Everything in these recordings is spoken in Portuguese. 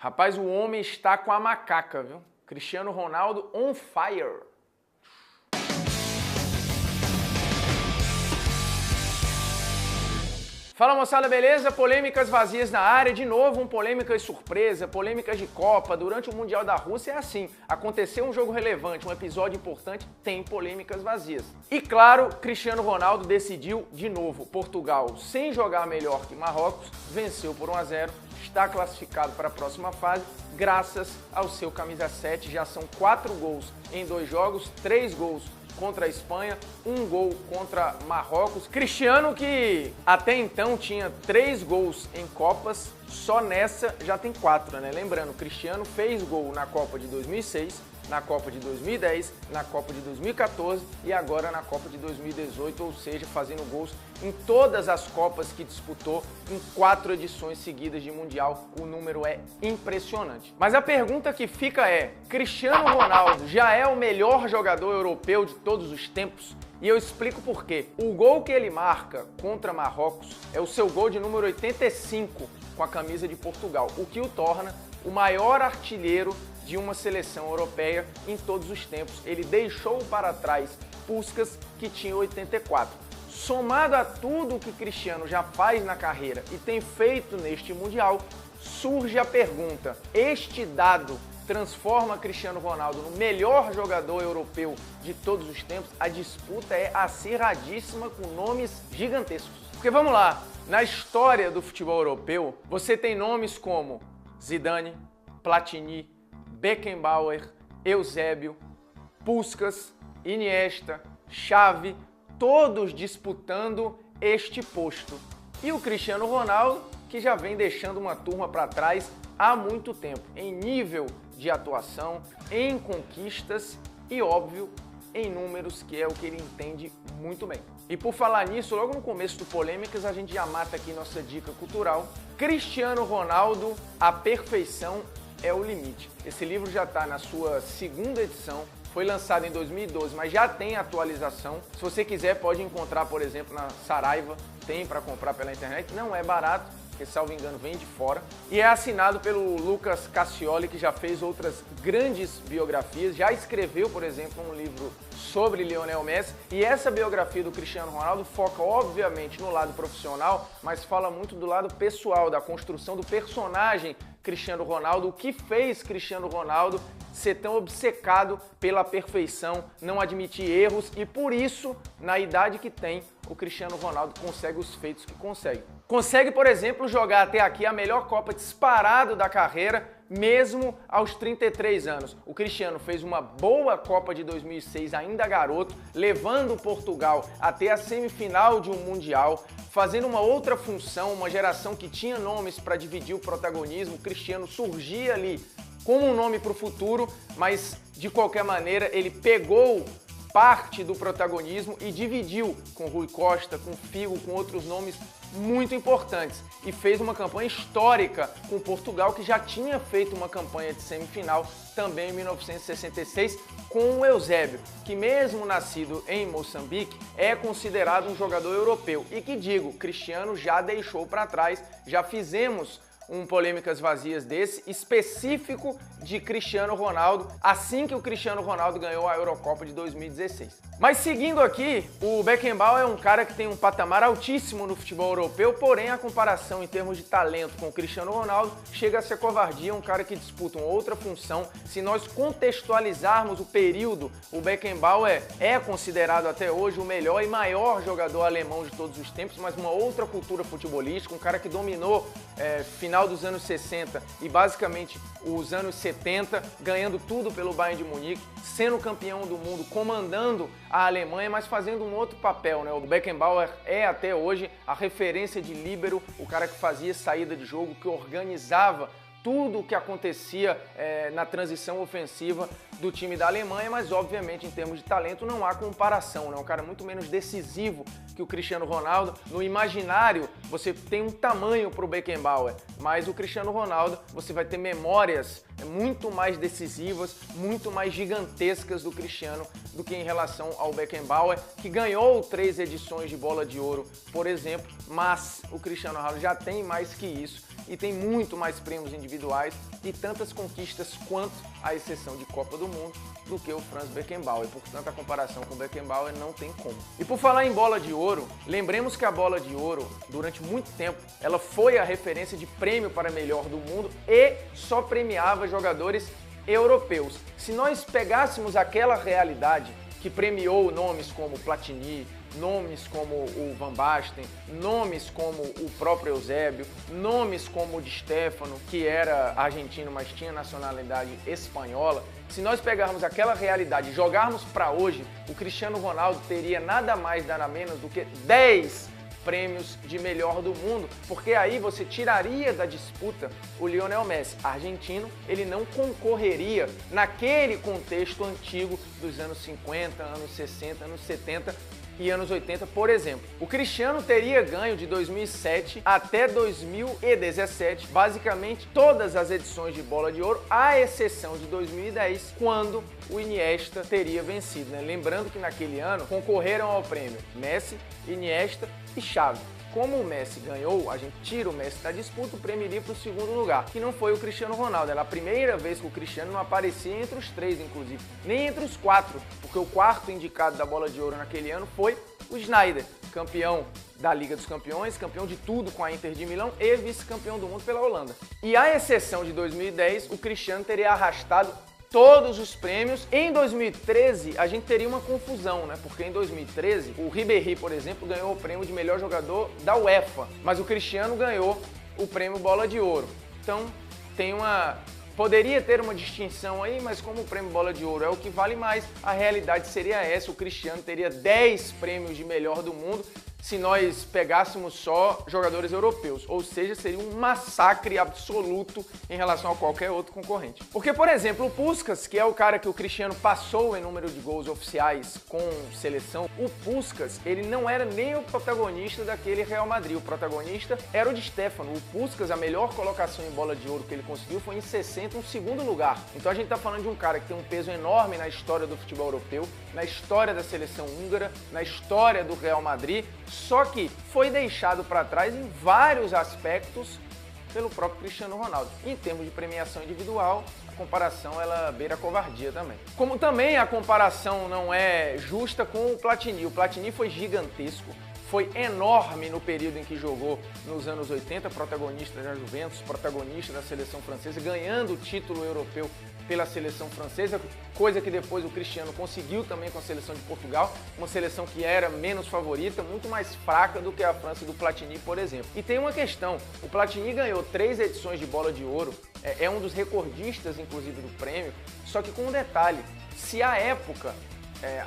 Rapaz, o homem está com a macaca, viu? Cristiano Ronaldo on fire. Fala moçada, beleza? Polêmicas vazias na área, de novo polêmicas surpresa, polêmicas de Copa. Durante o Mundial da Rússia é assim, aconteceu um jogo relevante, um episódio importante, tem polêmicas vazias. E claro, Cristiano Ronaldo decidiu de novo. Portugal, sem jogar melhor que Marrocos, venceu por 1-0, está classificado para a próxima fase, graças ao seu camisa 7, já são 4 gols em 2 jogos, 3 gols contra a Espanha, 1 gol contra Marrocos. Cristiano, que até então tinha 3 gols em Copas, só nessa já tem 4, né? Lembrando, Cristiano fez gol na Copa de 2006, na Copa de 2010, na Copa de 2014 e agora na Copa de 2018, ou seja, fazendo gols em todas as Copas que disputou em 4 edições seguidas de Mundial. O número é impressionante. Mas a pergunta que fica é, Cristiano Ronaldo já é o melhor jogador europeu de todos os tempos? E eu explico por quê. O gol que ele marca contra Marrocos é o seu gol de número 85 com a camisa de Portugal, o que o torna o maior artilheiro de uma seleção europeia em todos os tempos. Ele deixou para trás Puskás, que tinha 84. Somado a tudo o que Cristiano já faz na carreira e tem feito neste Mundial, surge a pergunta: este dado transforma Cristiano Ronaldo no melhor jogador europeu de todos os tempos? A disputa é acirradíssima, com nomes gigantescos. Porque vamos lá, na história do futebol europeu, você tem nomes como Zidane, Platini, Beckenbauer, Eusébio, Puskás, Iniesta, Xavi, todos disputando este posto. E o Cristiano Ronaldo, que já vem deixando uma turma para trás há muito tempo, em nível de atuação, em conquistas e, óbvio, em números, que é o que ele entende muito bem. E por falar nisso, logo no começo do Polêmicas, a gente já mata aqui nossa dica cultural. Cristiano Ronaldo, a perfeição é o limite. Esse livro já está na sua 2ª edição, foi lançado em 2012, mas já tem atualização. Se você quiser, pode encontrar, por exemplo, na Saraiva, tem para comprar pela internet, não é barato, porque, salvo engano, vem de fora. E é assinado pelo Lucas Cassioli, que já fez outras grandes biografias, já escreveu, por exemplo, um livro sobre Lionel Messi. E essa biografia do Cristiano Ronaldo foca, obviamente, no lado profissional, mas fala muito do lado pessoal, da construção do personagem Cristiano Ronaldo, o que fez Cristiano Ronaldo ser tão obcecado pela perfeição, não admitir erros, e por isso, na idade que tem, o Cristiano Ronaldo consegue os feitos que consegue. Consegue, por exemplo, jogar até aqui a melhor Copa disparado da carreira, mesmo aos 33 anos. O Cristiano fez uma boa Copa de 2006, ainda garoto, levando Portugal até a semifinal de um Mundial, fazendo uma outra função, uma geração que tinha nomes para dividir o protagonismo. O Cristiano surgia ali como um nome para o futuro, mas de qualquer maneira ele pegou parte do protagonismo e dividiu com Rui Costa, com Figo, com outros nomes muito importantes, e fez uma campanha histórica com Portugal, que já tinha feito uma campanha de semifinal também em 1966 com o Eusébio, que mesmo nascido em Moçambique é considerado um jogador europeu, e que, digo, Cristiano já deixou para trás. Já fizemos um Polêmicas Vazias desse, específico de Cristiano Ronaldo, assim que o Cristiano Ronaldo ganhou a Eurocopa de 2016. Mas seguindo aqui, o Beckenbauer é um cara que tem um patamar altíssimo no futebol europeu, porém a comparação em termos de talento com o Cristiano Ronaldo chega a ser covardia, um cara que disputa uma outra função. Se nós contextualizarmos o período, o Beckenbauer é considerado até hoje o melhor e maior jogador alemão de todos os tempos, mas uma outra cultura futebolística, um cara que dominou final dos anos 60 e basicamente os anos 70, ganhando tudo pelo Bayern de Munique, sendo campeão do mundo, comandando a Alemanha, mas fazendo um outro papel, né? O Beckenbauer é até hoje a referência de líbero, o cara que fazia saída de jogo, que organizava tudo o que acontecia na transição ofensiva do time da Alemanha, mas obviamente em termos de talento não há comparação, né? Um cara muito menos decisivo que o Cristiano Ronaldo. No imaginário você tem um tamanho para o Beckenbauer, mas o Cristiano Ronaldo você vai ter memórias muito mais decisivas, muito mais gigantescas do Cristiano do que em relação ao Beckenbauer, que ganhou 3 edições de Bola de Ouro, por exemplo, mas o Cristiano Ronaldo já tem mais que isso. e tem muito mais prêmios individuais e tantas conquistas quanto, à exceção de Copa do Mundo, do que o Franz Beckenbauer. E, portanto, a comparação com o Beckenbauer não tem como. E por falar em bola de ouro, lembremos que a bola de ouro, durante muito tempo, ela foi a referência de prêmio para melhor do mundo e só premiava jogadores europeus. Se nós pegássemos aquela realidade que premiou nomes como Platini, nomes como o Van Basten, nomes como o próprio Eusébio, nomes como o Di Stéfano, que era argentino, mas tinha nacionalidade espanhola. Se nós pegarmos aquela realidade e jogarmos para hoje, o Cristiano Ronaldo teria nada mais, nada menos do que 10 prêmios de melhor do mundo, porque aí você tiraria da disputa o Lionel Messi. Argentino, ele não concorreria naquele contexto antigo dos anos 50, anos 60, anos 70 e anos 80, por exemplo. O Cristiano teria ganho de 2007 até 2017, basicamente todas as edições de Bola de Ouro, à exceção de 2010, quando o Iniesta teria vencido, né? Lembrando que naquele ano concorreram ao prêmio Messi, Iniesta e Xavi. Como o Messi ganhou, a gente tira o Messi da disputa, o prêmio iria para o segundo lugar, que não foi o Cristiano Ronaldo. Era a primeira vez que o Cristiano não aparecia entre os 3, inclusive, nem entre os 4, porque o quarto indicado da Bola de Ouro naquele ano foi o Sneijder, campeão da Liga dos Campeões, campeão de tudo com a Inter de Milão e vice-campeão do mundo pela Holanda. E à exceção de 2010, o Cristiano teria arrastado todos os prêmios. Em 2013, a gente teria uma confusão, né? Porque em 2013, o Ribéry, por exemplo, ganhou o prêmio de melhor jogador da UEFA, mas o Cristiano ganhou o prêmio Bola de Ouro. Então, poderia ter uma distinção aí, mas como o prêmio Bola de Ouro é o que vale mais, a realidade seria essa: o Cristiano teria 10 prêmios de melhor do mundo se nós pegássemos só jogadores europeus, ou seja, seria um massacre absoluto em relação a qualquer outro concorrente. Porque, por exemplo, o Puskás, que é o cara que o Cristiano passou em número de gols oficiais com seleção, o Puskás, ele não era nem o protagonista daquele Real Madrid, o protagonista era o Di Stéfano. O Puskás, a melhor colocação em Bola de Ouro que ele conseguiu foi em 60, um segundo lugar. Então a gente tá falando de um cara que tem um peso enorme na história do futebol europeu, na história da seleção húngara, na história do Real Madrid, só que foi deixado para trás em vários aspectos pelo próprio Cristiano Ronaldo. Em termos de premiação individual, a comparação ela beira a covardia também. Como também a comparação não é justa com o Platini. O Platini foi gigantesco, foi enorme no período em que jogou nos anos 80, protagonista da Juventus, protagonista da seleção francesa, ganhando o título europeu pela seleção francesa, coisa que depois o Cristiano conseguiu também com a seleção de Portugal, uma seleção que era menos favorita, muito mais fraca do que a França do Platini, por exemplo. E tem uma questão, o Platini ganhou 3 edições de Bola de Ouro, é um dos recordistas, inclusive, do prêmio, só que com um detalhe: se à época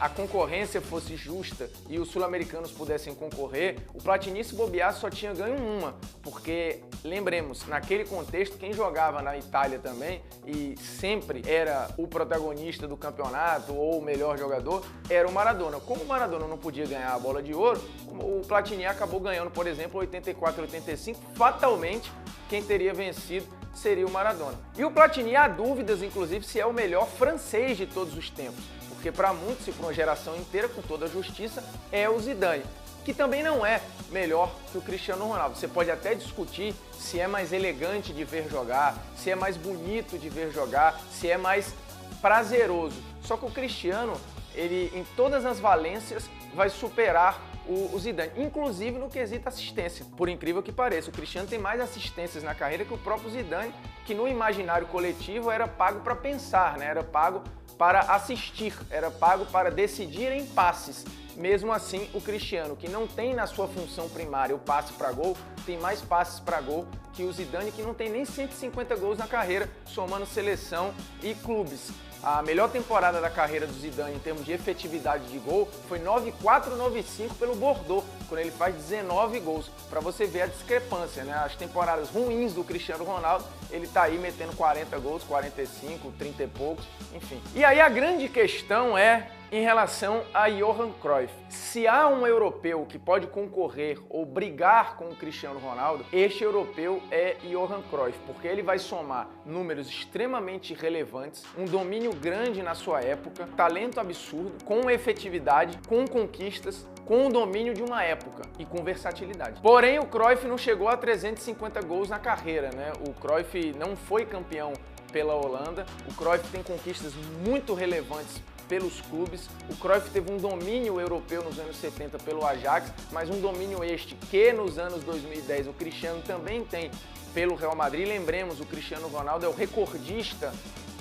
a concorrência fosse justa e os sul-americanos pudessem concorrer, o Platini, se bobear, só tinha ganho uma, porque, lembremos, naquele contexto, quem jogava na Itália também e sempre era o protagonista do campeonato ou o melhor jogador, era o Maradona. Como o Maradona não podia ganhar a Bola de Ouro, o Platini acabou ganhando, por exemplo, 84 e 85, fatalmente quem teria vencido seria o Maradona. E o Platini, há dúvidas, inclusive, se é o melhor francês de todos os tempos, porque para muitos e para uma geração inteira, com toda a justiça, é o Zidane, que também não é melhor que o Cristiano Ronaldo. Você pode até discutir se é mais elegante de ver jogar, se é mais bonito de ver jogar, se é mais prazeroso. Só que o Cristiano, ele em todas as valências vai superar o Zidane, inclusive no quesito assistência. Por incrível que pareça, o Cristiano tem mais assistências na carreira que o próprio Zidane, que no imaginário coletivo era pago para pensar, né? Era pago para assistir, era pago para decidir em passes. Mesmo assim, o Cristiano, que não tem na sua função primária o passe para gol, tem mais passes para gol que o Zidane, que não tem nem 150 gols na carreira, somando seleção e clubes. A melhor temporada da carreira do Zidane em termos de efetividade de gol foi 9-4-9-5 pelo Bordeaux, quando ele faz 19 gols. Para você ver a discrepância, né? As temporadas ruins do Cristiano Ronaldo, ele tá aí metendo 40 gols, 45, 30 e poucos, enfim. E aí a grande questão é Em relação a Johan Cruyff, se há um europeu que pode concorrer ou brigar com o Cristiano Ronaldo, este europeu é Johan Cruyff, porque ele vai somar números extremamente relevantes, um domínio grande na sua época, talento absurdo, com efetividade, com conquistas, com o domínio de uma época e com versatilidade. Porém, o Cruyff não chegou a 350 gols na carreira, né? O Cruyff não foi campeão pela Holanda, o Cruyff tem conquistas muito relevantes pelos clubes. O Cruyff teve um domínio europeu nos anos 70 pelo Ajax, mas um domínio este que nos anos 2010 o Cristiano também tem pelo Real Madrid. Lembremos, o Cristiano Ronaldo é o recordista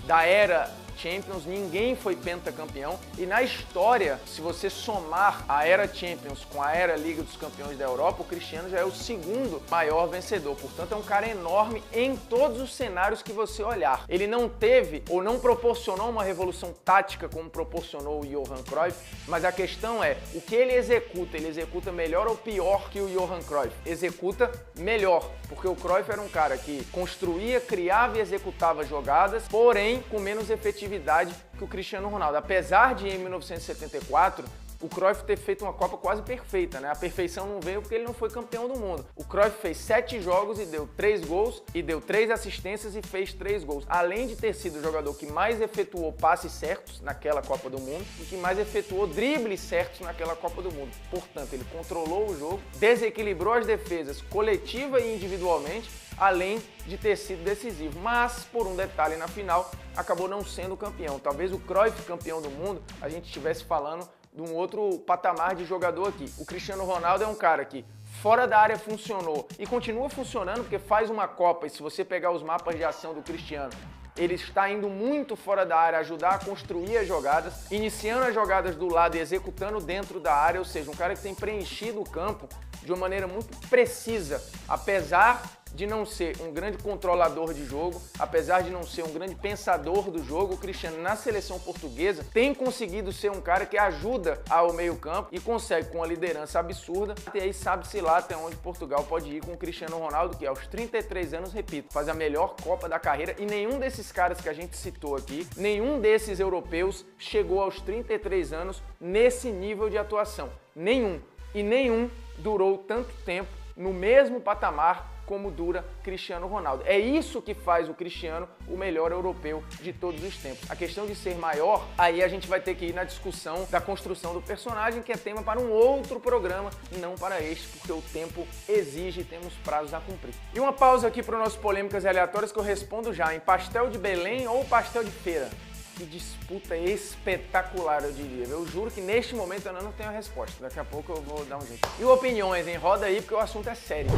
da era Champions, ninguém foi pentacampeão, e na história, se você somar a era Champions com a era Liga dos Campeões da Europa, o Cristiano já é o segundo maior vencedor, portanto é um cara enorme em todos os cenários que você olhar. Ele não teve ou não proporcionou uma revolução tática como proporcionou o Johan Cruyff, mas a questão é, o que ele executa melhor ou pior que o Johan Cruyff? Executa melhor, porque o Cruyff era um cara que construía, criava e executava jogadas, porém com menos efetividade que o Cristiano Ronaldo. Apesar de em 1974 o Cruyff ter feito uma Copa quase perfeita, né? A perfeição não veio porque ele não foi campeão do mundo. O Cruyff fez 7 jogos e deu 3 gols, e deu 3 assistências e fez 3 gols. Além de ter sido o jogador que mais efetuou passes certos naquela Copa do Mundo e que mais efetuou dribles certos naquela Copa do Mundo. Portanto, ele controlou o jogo, desequilibrou as defesas coletiva e individualmente, além de ter sido decisivo. Mas, por um detalhe na final, acabou não sendo campeão. Talvez o Cruyff campeão do mundo, a gente estivesse falando de um outro patamar de jogador aqui. O Cristiano Ronaldo é um cara que fora da área funcionou e continua funcionando porque faz uma Copa, e se você pegar os mapas de ação do Cristiano, ele está indo muito fora da área, ajudar a construir as jogadas, iniciando as jogadas do lado e executando dentro da área, ou seja, um cara que tem preenchido o campo de uma maneira muito precisa, apesar de não ser um grande controlador de jogo, apesar de não ser um grande pensador do jogo, o Cristiano na seleção portuguesa tem conseguido ser um cara que ajuda ao meio-campo e consegue com uma liderança absurda, e aí sabe-se lá até onde Portugal pode ir com o Cristiano Ronaldo, que aos 33 anos, repito, faz a melhor Copa da carreira, e nenhum desses caras que a gente citou aqui, nenhum desses europeus chegou aos 33 anos nesse nível de atuação. Nenhum. E nenhum durou tanto tempo no mesmo patamar como dura Cristiano Ronaldo. É isso que faz o Cristiano o melhor europeu de todos os tempos. A questão de ser maior, aí a gente vai ter que ir na discussão da construção do personagem, que é tema para um outro programa e não para este, porque o tempo exige e temos prazos a cumprir. E uma pausa aqui para o nosso Polêmicas Aleatórias que eu respondo já, em pastel de Belém ou pastel de feira? Que disputa espetacular, eu diria. Eu juro que neste momento eu não tenho a resposta. Daqui a pouco eu vou dar um jeito. E opiniões, hein? Roda aí porque o assunto é sério.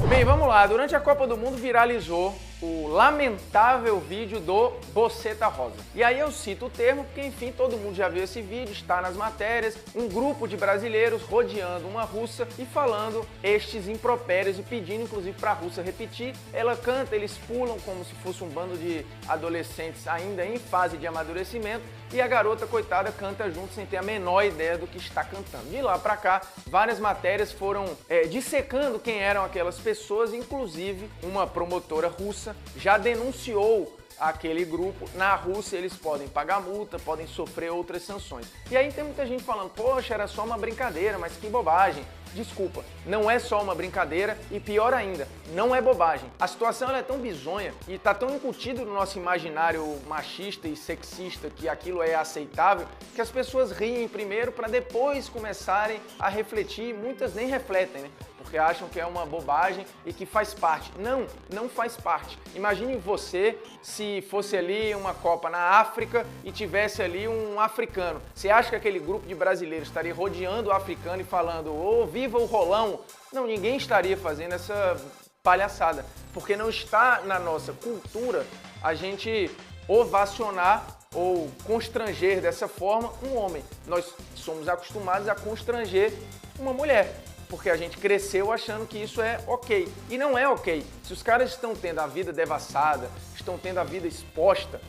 Bem, vamos lá. Durante a Copa do Mundo viralizou o lamentável vídeo do Boceta Rosa. E aí eu cito o termo porque, enfim, todo mundo já viu esse vídeo, está nas matérias, um grupo de brasileiros rodeando uma russa e falando estes impropérios e pedindo, inclusive, para a russa repetir. Ela canta, eles pulam como se fosse um bando de adolescentes ainda em fase de amadurecimento e a garota, coitada, canta junto sem ter a menor ideia do que está cantando. De lá para cá, várias matérias foram dissecando quem eram aquelas pessoas, inclusive uma promotora russa já denunciou aquele grupo. Na Rússia eles podem pagar multa, podem sofrer outras sanções. E aí tem muita gente falando, poxa, era só uma brincadeira, mas que bobagem. Desculpa, não é só uma brincadeira e pior ainda, não é bobagem. A situação ela é tão bizonha e está tão incutido no nosso imaginário machista e sexista que aquilo é aceitável, que as pessoas riem primeiro para depois começarem a refletir, e muitas nem refletem, né? Porque acham que é uma bobagem e que faz parte. Não, não faz parte. Imagine você se fosse ali uma Copa na África e tivesse ali um africano. Você acha que aquele grupo de brasileiros estaria rodeando o africano e falando, ô, viva o rolão? Não, ninguém estaria fazendo essa palhaçada, porque não está na nossa cultura a gente ovacionar ou constranger dessa forma um homem. Nós somos acostumados a constranger uma mulher, porque a gente cresceu achando que isso é ok. E não é ok. Se os caras estão tendo a vida devassada, estão tendo a vida exposta,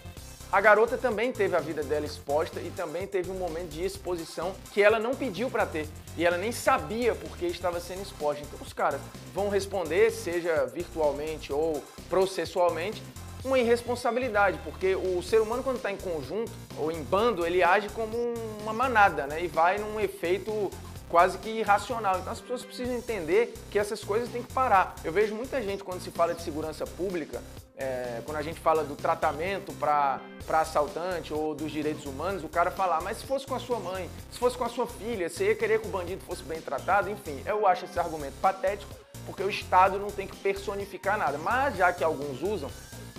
a garota também teve a vida dela exposta e também teve um momento de exposição que ela não pediu para ter. E ela nem sabia por que estava sendo exposta. Então os caras vão responder, seja virtualmente ou processualmente, uma irresponsabilidade, porque o ser humano quando está em conjunto ou em bando, ele age como uma manada, né? E vai num efeito quase que irracional. Então as pessoas precisam entender que essas coisas têm que parar. Eu vejo muita gente quando se fala de segurança pública, quando a gente fala do tratamento para assaltante ou dos direitos humanos, o cara fala, mas se fosse com a sua mãe, se fosse com a sua filha, você ia querer que o bandido fosse bem tratado? Enfim, eu acho esse argumento patético, porque o Estado não tem que personificar nada. Mas já que alguns usam,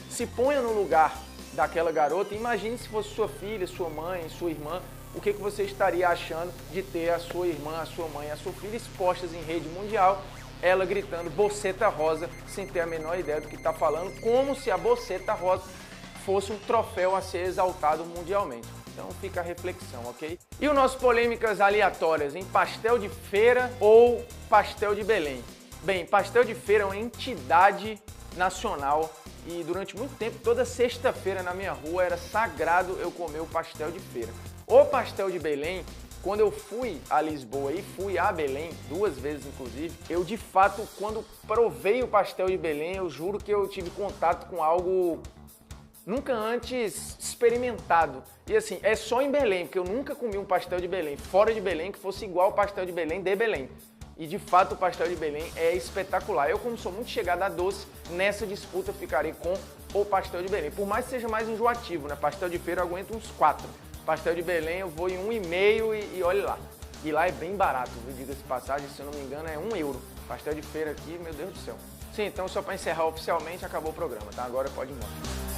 se ponha no lugar daquela garota e imagine se fosse sua filha, sua mãe, sua irmã, o que você estaria achando de ter a sua irmã, a sua mãe, a sua filha expostas em rede mundial, ela gritando boceta rosa, sem ter a menor ideia do que está falando, como se a boceta rosa fosse um troféu a ser exaltado mundialmente. Então fica a reflexão, ok? E o nosso polêmicas aleatórias em pastel de feira ou pastel de Belém? Bem, pastel de feira é uma entidade nacional e durante muito tempo, toda sexta-feira na minha rua era sagrado eu comer o pastel de feira. O pastel de Belém, quando eu fui a Lisboa e fui a Belém, 2 vezes inclusive, eu de fato, quando provei o pastel de Belém, eu juro que eu tive contato com algo nunca antes experimentado. E assim, é só em Belém, porque eu nunca comi um pastel de Belém, fora de Belém, que fosse igual ao pastel de Belém de Belém. E de fato o pastel de Belém é espetacular. Eu, como sou muito chegado a doce, nessa disputa ficarei com o pastel de Belém. Por mais que seja mais enjoativo, né? Pastel de feira eu aguento uns 4. Pastel de Belém eu vou em 1,5 e olha lá. E lá é bem barato, viu? Diga-se de passagem, se eu não me engano é €1. Pastel de feira aqui, meu Deus do céu. Sim, então só para encerrar oficialmente, acabou o programa, tá? Agora pode ir embora.